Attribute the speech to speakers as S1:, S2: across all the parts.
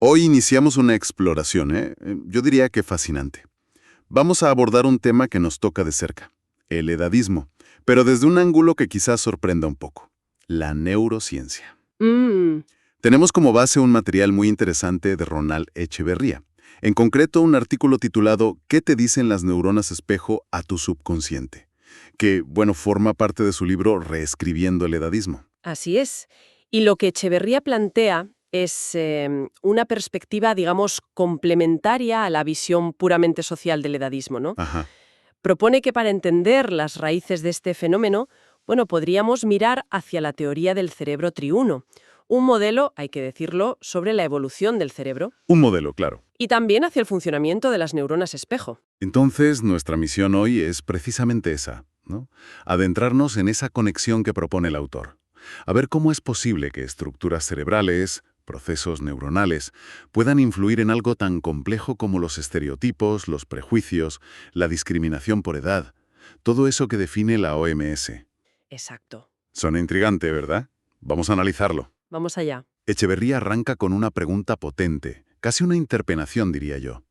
S1: Hoy iniciamos una exploración, yo diría que fascinante. Vamos a abordar un tema que nos toca de cerca, el edadismo, pero desde un ángulo que quizás sorprenda un poco, la neurociencia.
S2: Mm,
S1: Tenemos como base un material muy interesante de Ronald Echeverría, en concreto un artículo titulado ¿Qué te dicen las neuronas espejo a tu subconsciente?, que, bueno, forma parte de su libro Reescribiendo el edadismo.
S2: así es. Y lo que Echeverría plantea es una perspectiva, digamos, complementaria a la visión puramente social del edadismo, ¿no?
S1: Ajá.
S2: Propone que para entender las raíces de este fenómeno, bueno, podríamos mirar hacia la teoría del cerebro triuno, un modelo, hay que decirlo, sobre la evolución del cerebro,
S1: Un modelo, claro.
S2: y también hacia el funcionamiento de las neuronas espejo.
S1: Entonces, nuestra misión hoy es precisamente esa, ¿no? Adentrarnos en esa conexión que propone el autor. A ver cómo es posible que estructuras cerebrales, procesos neuronales, puedan influir en algo tan complejo como los estereotipos, los prejuicios, la discriminación por edad, todo eso que define la OMS.
S2: Exacto.
S1: Suena intrigante, ¿verdad? Vamos a analizarlo.
S2: Vamos allá.
S1: Echeverría arranca con una pregunta potente, casi una interpelación, diría yo.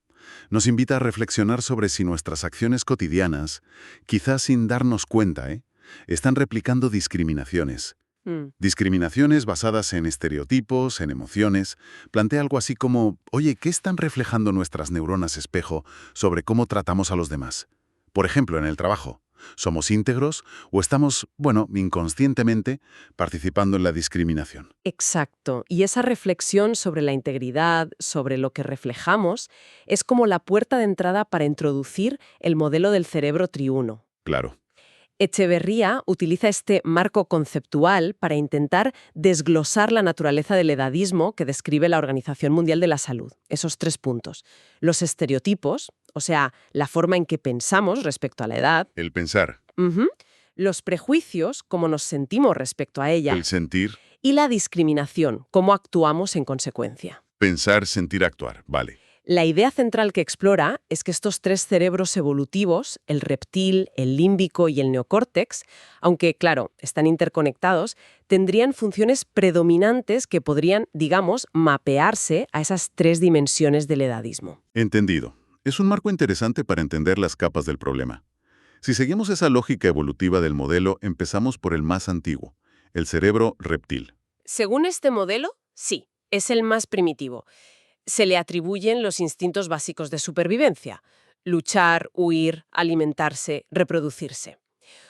S1: Nos invita a reflexionar sobre si nuestras acciones cotidianas, quizás sin darnos cuenta, están replicando discriminaciones.
S2: Mm.
S1: Discriminaciones basadas en estereotipos, en emociones. Plantea algo así como, oye, ¿qué están reflejando nuestras neuronas espejo sobre cómo tratamos a los demás? Por ejemplo, en el trabajo. ¿Somos íntegros o estamos, bueno, inconscientemente participando en la discriminación?
S2: Exacto. Y esa reflexión sobre la integridad, sobre lo que reflejamos, es como la puerta de entrada para introducir el modelo del cerebro triuno.
S1: Claro.
S2: Echeverría utiliza este marco conceptual para intentar desglosar la naturaleza del edadismo que describe la Organización Mundial de la Salud. Esos 3 puntos. Los estereotipos, o sea, la forma en que pensamos respecto a la edad.
S1: El pensar,
S2: Ujú. Los prejuicios, cómo nos sentimos respecto a ella.
S1: el sentir,
S2: Y la discriminación, cómo actuamos en consecuencia.
S1: pensar, sentir, actuar. Vale.
S2: La idea central que explora es que estos 3 cerebros evolutivos, el reptil, el límbico y el neocórtex, aunque, claro, están interconectados, tendrían funciones predominantes que podrían, digamos, mapearse a esas 3 dimensiones del edadismo.
S1: Entendido. Es un marco interesante para entender las capas del problema. Si seguimos esa lógica evolutiva del modelo, empezamos por el más antiguo, el cerebro reptil.
S2: Según este modelo, sí, es el más primitivo. Se le atribuyen los instintos básicos de supervivencia: luchar, huir, alimentarse, reproducirse.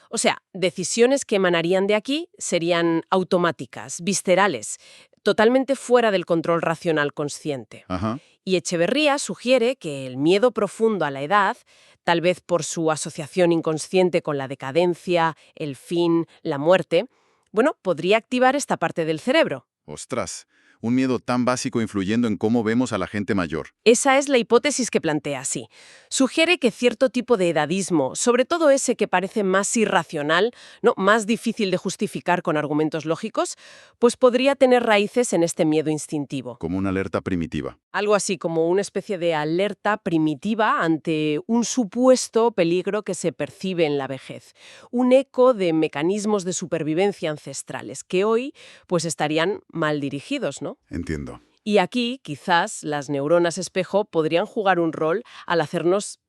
S2: O sea, decisiones que emanarían de aquí serían automáticas, viscerales, totalmente fuera del control racional consciente.
S1: Ajá.
S2: Y Echeverría sugiere que el miedo profundo a la edad, tal vez por su asociación inconsciente con la decadencia, el fin, la muerte, bueno, podría activar esta parte del cerebro.
S1: Ostras, un miedo tan básico influyendo en cómo vemos a la gente mayor.
S2: Esa es la hipótesis que plantea, sí. Sugiere que cierto tipo de edadismo, sobre todo ese que parece más irracional, ¿no?, más difícil de justificar con argumentos lógicos, pues podría tener raíces en este miedo instintivo.
S1: Como una alerta primitiva.
S2: Algo así como una especie de alerta primitiva ante un supuesto peligro que se percibe en la vejez. Un eco de mecanismos de supervivencia ancestrales que hoy pues estarían mal dirigidos, ¿no?
S1: Entiendo.
S2: Y aquí, quizás, las neuronas espejo podrían jugar un rol al hacernos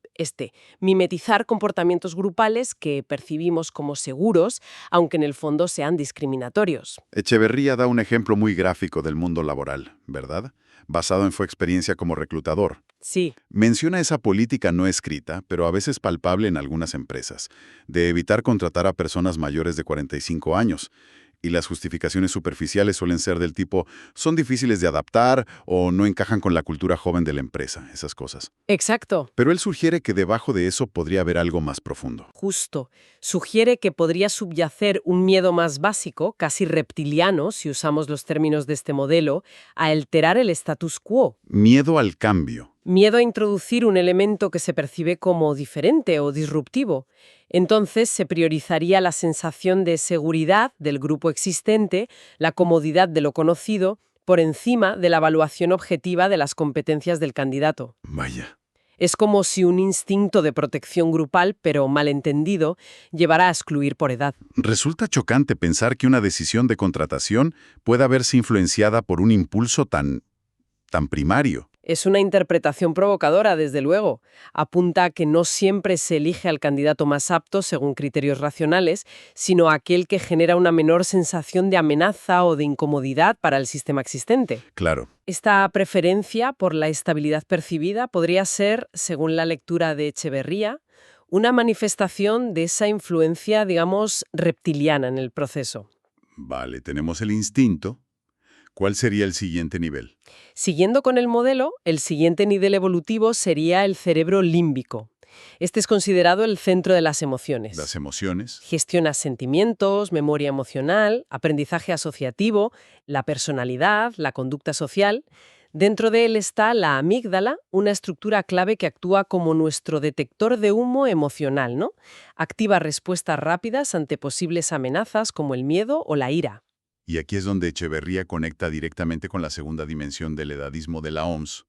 S2: mimetizar comportamientos grupales que percibimos como seguros, aunque en el fondo sean discriminatorios.
S1: Echeverría da un ejemplo muy gráfico del mundo laboral, ¿verdad? Basado en su experiencia como reclutador.
S2: Sí,
S1: Menciona esa política no escrita, pero a veces palpable en algunas empresas, de evitar contratar a personas mayores de 45 años. Y las justificaciones superficiales suelen ser del tipo, son difíciles de adaptar o no encajan con la cultura joven de la empresa, esas cosas.
S2: exacto.
S1: Pero él sugiere que debajo de eso podría haber algo más profundo.
S2: Justo. Sugiere que podría subyacer un miedo más básico, casi reptiliano, si usamos los términos de este modelo, a alterar el status quo.
S1: Miedo al cambio.
S2: Miedo a introducir un elemento que se percibe como diferente o disruptivo. Entonces se priorizaría la sensación de seguridad del grupo existente, la comodidad de lo conocido, por encima de la evaluación objetiva de las competencias del candidato.
S1: Vaya.
S2: Es como si un instinto de protección grupal, pero malentendido, llevara a excluir por edad.
S1: Resulta chocante pensar que una decisión de contratación pueda verse influenciada por un impulso tan tan primario.
S2: Es una interpretación provocadora, desde luego. Apunta a que no siempre se elige al candidato más apto según criterios racionales, sino aquel que genera una menor sensación de amenaza o de incomodidad para el sistema existente.
S1: Claro.
S2: Esta preferencia por la estabilidad percibida podría ser, según la lectura de Echeverría, una manifestación de esa influencia, digamos, reptiliana en el proceso.
S1: Vale, tenemos el instinto. ¿Cuál sería el siguiente nivel?
S2: Siguiendo con el modelo, el siguiente nivel evolutivo sería el cerebro límbico. Este es considerado el centro de las emociones.
S1: Las emociones.
S2: Gestiona sentimientos, memoria emocional, aprendizaje asociativo, la personalidad, la conducta social. Dentro de él está la amígdala, una estructura clave que actúa como nuestro detector de humo emocional, ¿no? Activa respuestas rápidas ante posibles amenazas como el miedo o la ira.
S1: Y aquí es donde Echeverría conecta directamente con la segunda dimensión del edadismo de la OMS,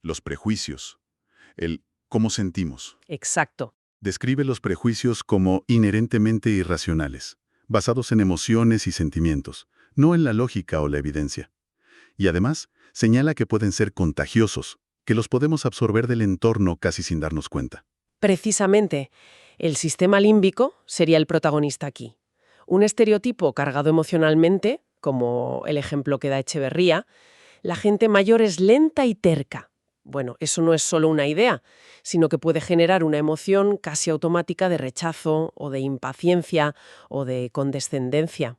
S1: los prejuicios, el cómo sentimos.
S2: Exacto.
S1: Describe los prejuicios como inherentemente irracionales, basados en emociones y sentimientos, no en la lógica o la evidencia. Y además, señala que pueden ser contagiosos, que los podemos absorber del entorno casi sin darnos cuenta.
S2: Precisamente, el sistema límbico sería el protagonista aquí. Un estereotipo cargado emocionalmente, como el ejemplo que da Echeverría, la gente mayor es lenta y terca. Bueno, eso no es solo una idea, sino que puede generar una emoción casi automática de rechazo o de impaciencia o de condescendencia.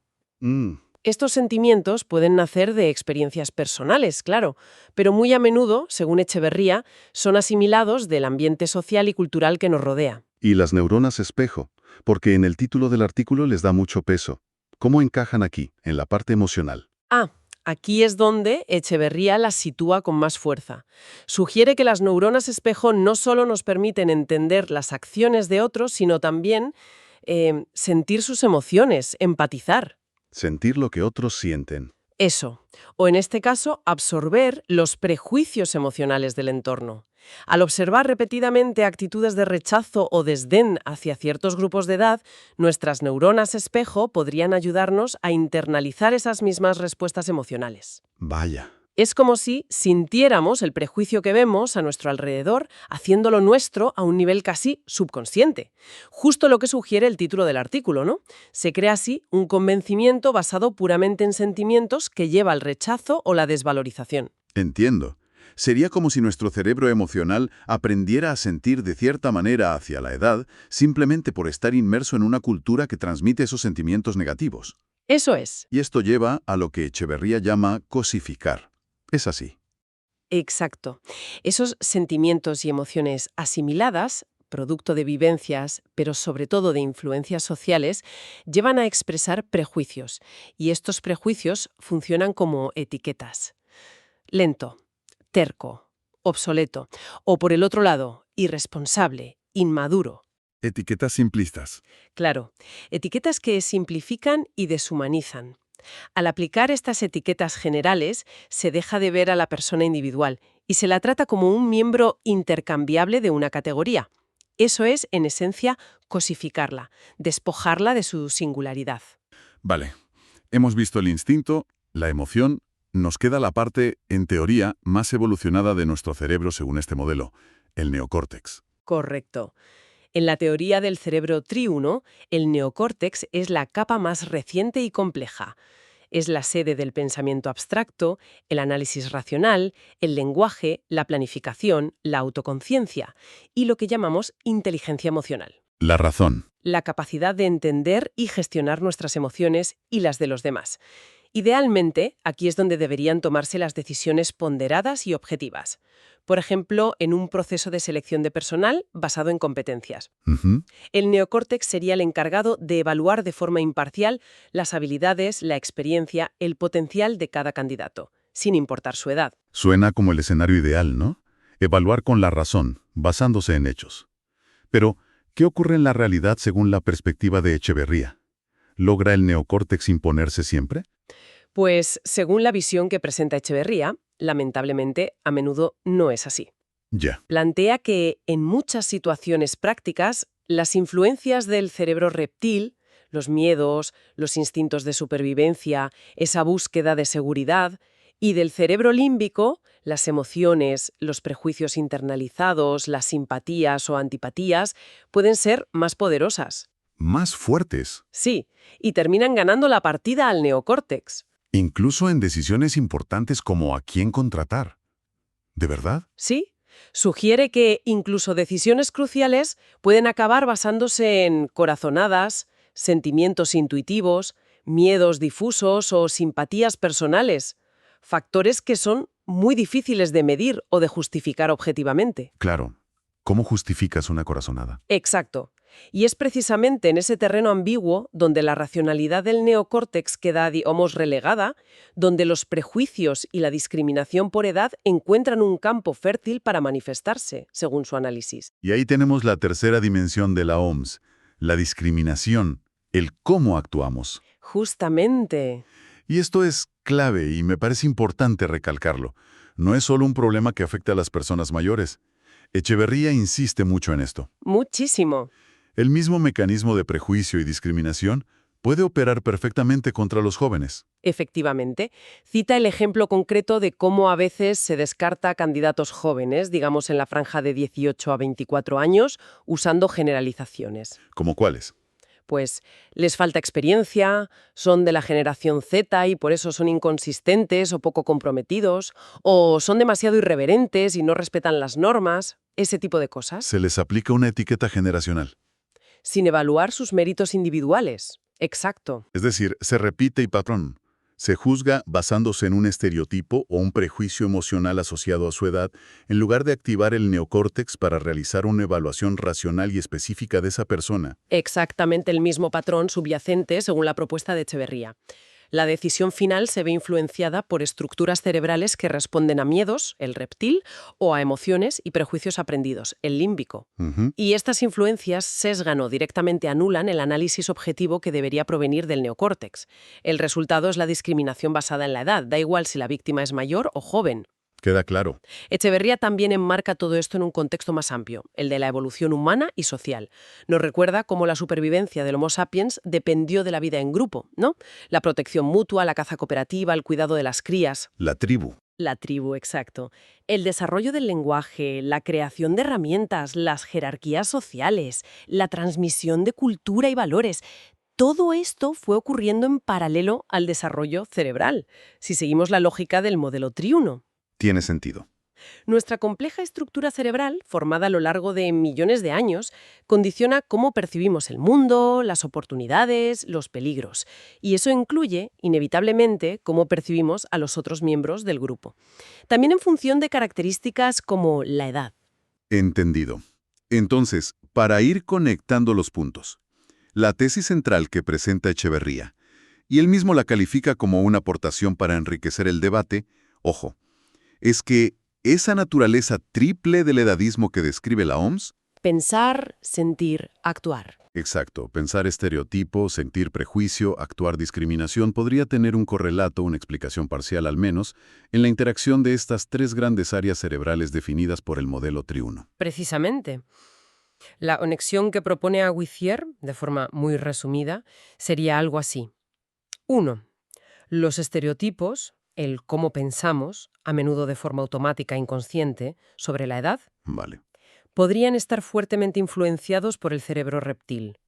S2: Estos sentimientos pueden nacer de experiencias personales, claro, pero muy a menudo, según Echeverría, son asimilados del ambiente social y cultural que nos rodea.
S1: Y las neuronas espejo, porque en el título del artículo les da mucho peso. ¿Cómo encajan aquí, en la parte emocional?
S2: Aquí es donde Echeverría las sitúa con más fuerza. Sugiere que las neuronas espejo no solo nos permiten entender las acciones de otros, sino también sentir sus emociones, empatizar.
S1: Sentir lo que otros sienten.
S2: Eso. O en este caso, absorber los prejuicios emocionales del entorno. Al observar repetidamente actitudes de rechazo o desdén hacia ciertos grupos de edad, nuestras neuronas espejo podrían ayudarnos a internalizar esas mismas respuestas emocionales.
S1: Vaya.
S2: Es como si sintiéramos el prejuicio que vemos a nuestro alrededor, haciéndolo nuestro a un nivel casi subconsciente. Justo lo que sugiere el título del artículo, ¿no? Se crea así un convencimiento basado puramente en sentimientos que lleva al rechazo o la desvalorización.
S1: Entiendo. Sería como si nuestro cerebro emocional aprendiera a sentir de cierta manera hacia la edad simplemente por estar inmerso en una cultura que transmite esos sentimientos negativos.
S2: Eso es.
S1: Y esto lleva a lo que Echeverría llama cosificar. Es así.
S2: Exacto. Esos sentimientos y emociones asimiladas, producto de vivencias, pero sobre todo de influencias sociales, llevan a expresar prejuicios. Y estos prejuicios funcionan como etiquetas. Lento, terco, obsoleto. O por el otro lado, irresponsable, inmaduro.
S1: Etiquetas simplistas.
S2: Claro, etiquetas que simplifican y deshumanizan. Al aplicar estas etiquetas generales, se deja de ver a la persona individual y se la trata como un miembro intercambiable de una categoría. Eso es, en esencia, cosificarla, despojarla de su singularidad.
S1: Vale. Hemos visto el instinto, la emoción. Nos queda la parte, en teoría, más evolucionada de nuestro cerebro según este modelo, el neocórtex.
S2: Correcto. En la teoría del cerebro triuno, el neocórtex es la capa más reciente y compleja. Es la sede del pensamiento abstracto, el análisis racional, el lenguaje, la planificación, la autoconciencia y lo que llamamos inteligencia emocional.
S1: La razón.
S2: La capacidad de entender y gestionar nuestras emociones y las de los demás. Idealmente, aquí es donde deberían tomarse las decisiones ponderadas y objetivas. Por ejemplo, en un proceso de selección de personal basado en competencias. El neocórtex sería el encargado de evaluar de forma imparcial las habilidades, la experiencia, el potencial de cada candidato, sin importar su edad.
S1: Suena como el escenario ideal, ¿no? Evaluar con la razón, basándose en hechos. Pero, ¿qué ocurre en la realidad según la perspectiva de Echeverría? ¿Logra el neocórtex imponerse siempre?
S2: Pues, según la visión que presenta Echeverría, lamentablemente, a menudo no es así.
S1: Ya.
S2: Plantea que, en muchas situaciones prácticas, las influencias del cerebro reptil, los miedos, los instintos de supervivencia, esa búsqueda de seguridad, Y del cerebro límbico, las emociones, los prejuicios internalizados, las simpatías o antipatías pueden ser más poderosas.
S1: Más fuertes,
S2: Sí, y terminan ganando la partida al neocórtex.
S1: incluso en decisiones importantes como a quién contratar. ¿De verdad?
S2: Sí, sugiere que incluso decisiones cruciales pueden acabar basándose en corazonadas, sentimientos intuitivos, miedos difusos o simpatías personales, factores que son muy difíciles de medir o de justificar objetivamente.
S1: Claro. ¿Cómo justificas una corazonada?
S2: Exacto. Y es precisamente en ese terreno ambiguo donde la racionalidad del neocórtex queda, digamos, relegada, donde los prejuicios y la discriminación por edad encuentran un campo fértil para manifestarse, según su análisis.
S1: Y ahí tenemos la tercera dimensión de la OMS, la discriminación, el cómo actuamos.
S2: Justamente.
S1: Y esto es clave y me parece importante recalcarlo. No es solo un problema que afecta a las personas mayores. Echeverría insiste mucho en esto.
S2: Muchísimo.
S1: El mismo mecanismo de prejuicio y discriminación puede operar perfectamente contra los jóvenes.
S2: Efectivamente, cita el ejemplo concreto de cómo a veces se descarta a candidatos jóvenes, digamos en la franja de 18 a 24 años, usando generalizaciones.
S1: ¿Como cuáles?
S2: Pues les falta experiencia, son de la generación Z y por eso son inconsistentes o poco comprometidos, o son demasiado irreverentes y no respetan las normas, ese tipo de cosas,
S1: Se les aplica una etiqueta generacional.
S2: sin evaluar sus méritos individuales. Exacto.
S1: Es decir, se repite y patrón. Se juzga basándose en un estereotipo o un prejuicio emocional asociado a su edad, en lugar de activar el neocórtex para realizar una evaluación racional y específica de esa persona.
S2: Exactamente el mismo patrón subyacente según la propuesta de Echeverría. La decisión final se ve influenciada por estructuras cerebrales que responden a miedos, el reptil, o a emociones y prejuicios aprendidos, el límbico.
S1: Ujú.
S2: Y estas influencias sesgan o directamente anulan el análisis objetivo que debería provenir del neocórtex. El resultado es la discriminación basada en la edad, da igual si la víctima es mayor o joven.
S1: Queda claro.
S2: Echeverría también enmarca todo esto en un contexto más amplio, el de la evolución humana y social. Nos recuerda cómo la supervivencia del Homo sapiens dependió de la vida en grupo, ¿no? La protección mutua, la caza cooperativa, el cuidado de las crías.
S1: La tribu.
S2: La tribu, exacto. El desarrollo del lenguaje, la creación de herramientas, las jerarquías sociales, la transmisión de cultura y valores. Todo esto fue ocurriendo en paralelo al desarrollo cerebral, si seguimos la lógica del modelo triuno.
S1: Tiene sentido.
S2: Nuestra compleja estructura cerebral, formada a lo largo de millones de años, condiciona cómo percibimos el mundo, las oportunidades, los peligros. Y eso incluye, inevitablemente, cómo percibimos a los otros miembros del grupo. También en función de características como la edad.
S1: Entendido. Entonces, para ir conectando los puntos, la tesis central que presenta Echeverría, y él mismo la califica como una aportación para enriquecer el debate, ojo, es que esa naturaleza triple del edadismo que describe la OMS,
S2: Pensar, sentir, actuar.
S1: exacto, pensar estereotipo, sentir prejuicio, actuar discriminación, podría tener un correlato, una explicación parcial al menos, en la interacción de estas tres grandes áreas cerebrales definidas por el modelo triuno.
S2: Precisamente. La conexión que propone Aguizier, de forma muy resumida, sería algo así. 1. Los estereotipos, el cómo pensamos, a menudo de forma automática e inconsciente, sobre la edad,
S1: Vale.
S2: podrían estar fuertemente influenciados por el cerebro reptil.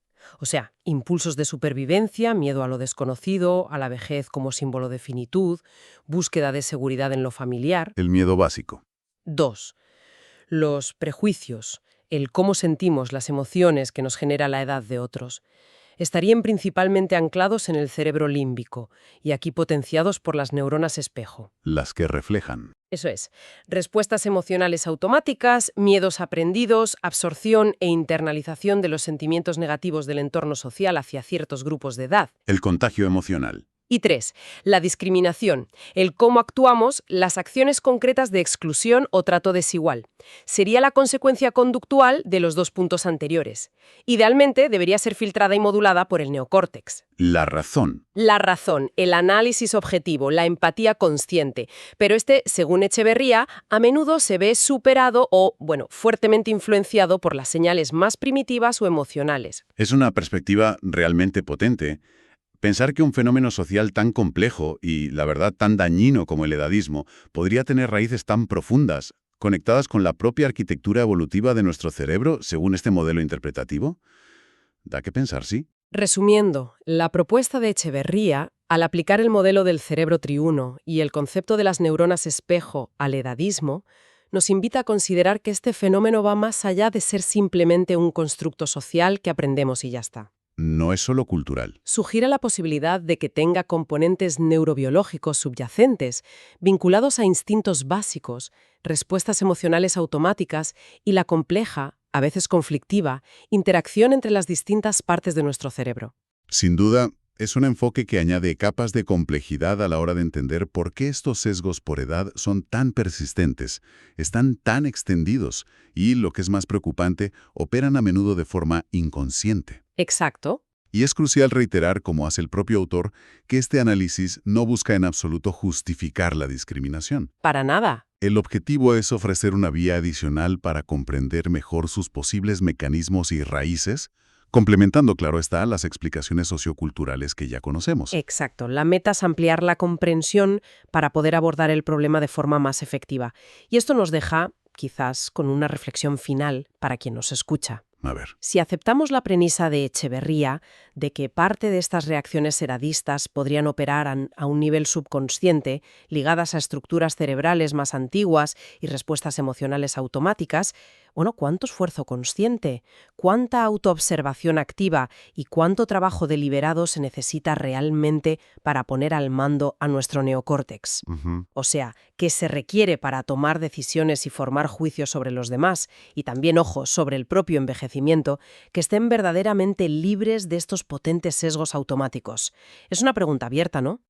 S2: O sea, impulsos de supervivencia, miedo a lo desconocido, a la vejez como símbolo de finitud, búsqueda de seguridad en lo familiar.
S1: El miedo básico.
S2: 2. Los prejuicios, el cómo sentimos las emociones que nos genera la edad de otros, estarían principalmente anclados en el cerebro límbico y aquí potenciados por las neuronas espejo.
S1: Las que reflejan.
S2: Eso es, respuestas emocionales automáticas, miedos aprendidos, absorción e internalización de los sentimientos negativos del entorno social hacia ciertos grupos de edad.
S1: El contagio emocional.
S2: Y 3. La discriminación, el cómo actuamos, las acciones concretas de exclusión o trato desigual. Sería la consecuencia conductual de los dos puntos anteriores. Idealmente debería ser filtrada y modulada por el neocórtex.
S1: La razón.
S2: La razón, el análisis objetivo, la empatía consciente. Pero según Echeverría, a menudo se ve superado o, fuertemente influenciado por las señales más primitivas o emocionales.
S1: Es una perspectiva realmente potente, Pensar que un fenómeno social tan complejo y, la verdad, tan dañino como el edadismo podría tener raíces tan profundas, conectadas con la propia arquitectura evolutiva de nuestro cerebro, según este modelo interpretativo, da que pensar, sí.
S2: Resumiendo, la propuesta de Echeverría, al aplicar el modelo del cerebro triuno y el concepto de las neuronas espejo al edadismo, nos invita a considerar que este fenómeno va más allá de ser simplemente un constructo social que aprendemos y ya está.
S1: No es solo cultural.
S2: Sugiere la posibilidad de que tenga componentes neurobiológicos subyacentes, vinculados a instintos básicos, respuestas emocionales automáticas y la compleja, a veces conflictiva, interacción entre las distintas partes de nuestro cerebro.
S1: Sin duda, es un enfoque que añade capas de complejidad a la hora de entender por qué estos sesgos por edad son tan persistentes, están tan extendidos y, lo que es más preocupante, operan a menudo de forma inconsciente.
S2: Exacto.
S1: Y es crucial reiterar, como hace el propio autor, que este análisis no busca en absoluto justificar la discriminación.
S2: Para nada.
S1: El objetivo es ofrecer una vía adicional para comprender mejor sus posibles mecanismos y raíces, complementando, claro está, las explicaciones socioculturales que ya conocemos.
S2: Exacto. La meta es ampliar la comprensión para poder abordar el problema de forma más efectiva. Y esto nos deja, quizás, con una reflexión final para quien nos escucha.
S1: A ver.
S2: Si aceptamos la premisa de Echeverría de que parte de estas reacciones edadistas podrían operar a un nivel subconsciente, ligadas a estructuras cerebrales más antiguas y respuestas emocionales automáticas, bueno, ¿cuánto esfuerzo consciente, cuánta autoobservación activa y cuánto trabajo deliberado se necesita realmente para poner al mando a nuestro neocórtex? O sea, ¿qué se requiere para tomar decisiones y formar juicios sobre los demás? Y también, ojo, sobre el propio envejecimiento, que estén verdaderamente libres de estos potentes sesgos automáticos. Es una pregunta abierta, ¿no?